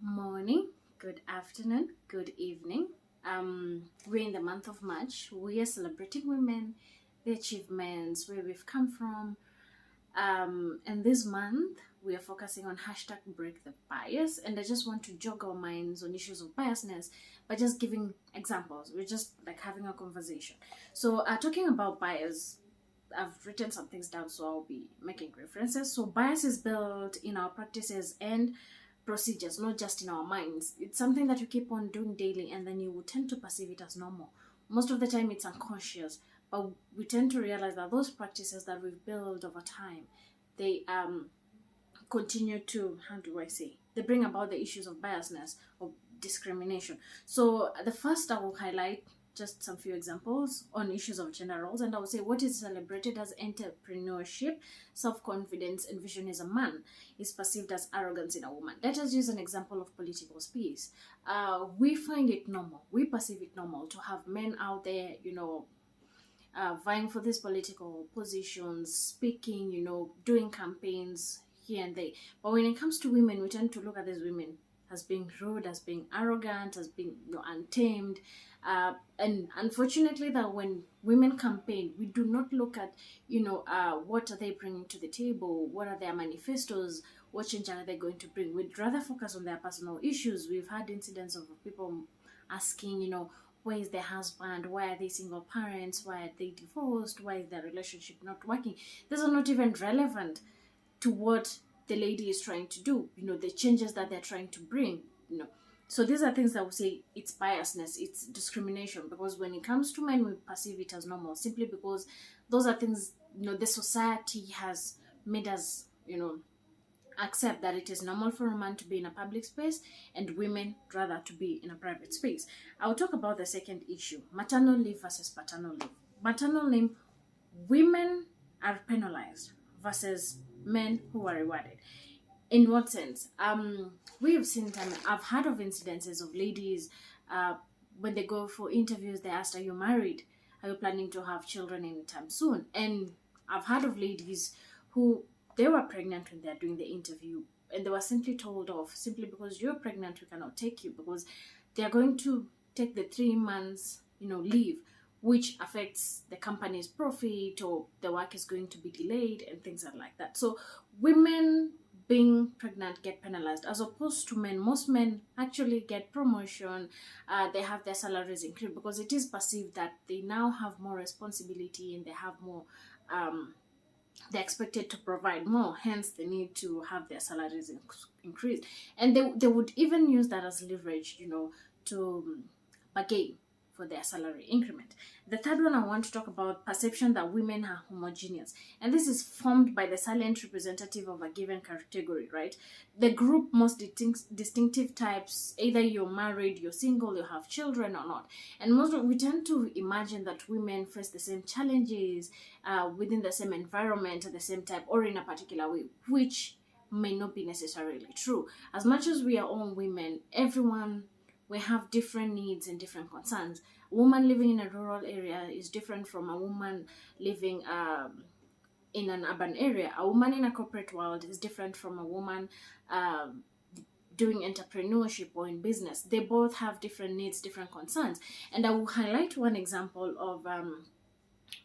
Morning, good afternoon, good evening. We're in the month of March. We are celebrating women, the achievements, where we've come from. And this month, we are focusing on hashtag break the bias. And I just want to jog our minds on issues of biasness by just giving examples. We're just like having a conversation. So, talking about bias, I've written some things down, so I'll be making references. So, bias is built in our practices and procedures, not just in our minds. It's something that you keep on doing daily, and then you will tend to perceive it as normal. Most of the time, it's unconscious, but we tend to realize that those practices that we've built over time, they continue to, how do I say, they bring about the issues of biasness or discrimination. So the first I will highlight just some few examples on issues of gender roles, and I would say what is celebrated as entrepreneurship, self-confidence, and vision is a man is perceived as arrogance in a woman. Let us use an example of political space. We find it normal, we perceive it normal to have men out there, vying for these political positions, speaking, doing campaigns here and there. But when it comes to women, we tend to look at these women as being rude, as being arrogant, as being untamed. And unfortunately, that when women campaign, we do not look at, what are they bringing to the table? What are their manifestos? What change are they going to bring? We'd rather focus on their personal issues. We've had incidents of people asking, where is their husband? Why are they single parents? Why are they divorced? Why is their relationship not working? These are not even relevant to what the lady is trying to do, the changes that they're trying to bring. So these are things that we say it's biasness, it's discrimination, because when it comes to men, we perceive it as normal simply because those are things, the society has made us, accept that it is normal for a man to be in a public space and women rather to be in a private space. I'll talk about the second issue, maternal leave versus paternal leave. Maternal leave, women are penalized versus men who are rewarded. In what sense? We have seen time. I've heard of incidences of ladies when they go for interviews, they asked, "Are you married? Are you planning to have children anytime soon?" And I've heard of ladies who they were pregnant when they're doing the interview, and they were simply told off simply because you're pregnant, we cannot take you because they are going to take the 3 months, leave, which affects the company's profit, or the work is going to be delayed and things are like that. So women being pregnant get penalized as opposed to men. Most men actually get promotion, they have their salaries increased because it is perceived that they now have more responsibility and they have more, they're expected to provide more, hence they need to have their salaries increased, and they would even use that as leverage, to bargain for their salary increment. The third one I want to talk about, perception that women are homogeneous, and this is formed by the silent representative of a given category, right? The group most distinctive types, either you're married, you're single, you have children or not, and we tend to imagine that women face the same challenges within the same environment at the same time or in a particular way, which may not be necessarily true. As much as we are all women, everyone, we have different needs and different concerns. A woman living in a rural area is different from a woman living in an urban area. A woman in a corporate world is different from a woman doing entrepreneurship or in business. They both have different needs, different concerns. And I will highlight one example of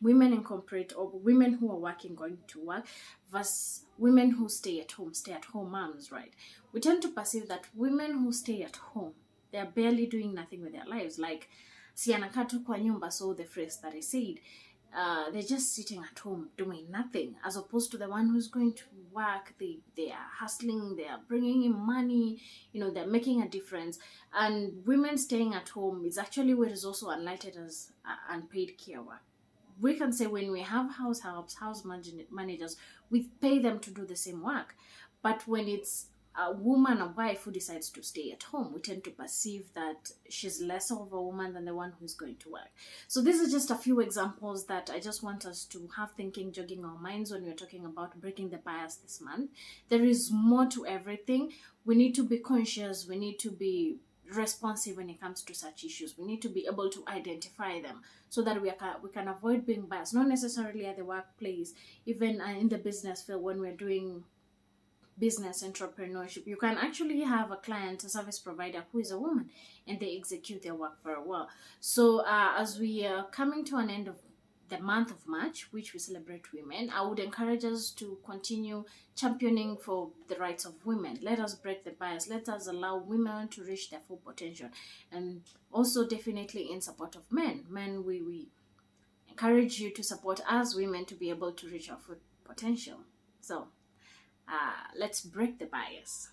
women in corporate, or women who are working, going to work, versus women who stay at home moms, right? We tend to perceive that women who stay at home, they're barely doing nothing with their lives. Like, si anakaa tu kwa nyumba, so the phrase that I said, they're just sitting at home doing nothing, as opposed to the one who's going to work. They are hustling, they are bringing in money, they're making a difference. And women staying at home is actually what is also enlightened as unpaid care work. We can say when we have house helps, house managers, we pay them to do the same work. But when it's a woman, a wife who decides to stay at home, we tend to perceive that she's less of a woman than the one who's going to work. So these are just a few examples that I just want us to have thinking, jogging our minds when we're talking about breaking the bias this month. There is more to everything. We need to be conscious. We need to be responsive when it comes to such issues. We need to be able to identify them so that we can avoid being biased, not necessarily at the workplace, even in the business field when we're doing business entrepreneurship. You can actually have a client, a service provider who is a woman, and they execute their work very well. So as we are coming to an end of the month of March, which we celebrate women, I would encourage us to continue championing for the rights of women. Let us break the bias. Let us allow women to reach their full potential. And also definitely in support of men. Men, we encourage you to support us women to be able to reach our full potential. So let's break the bias.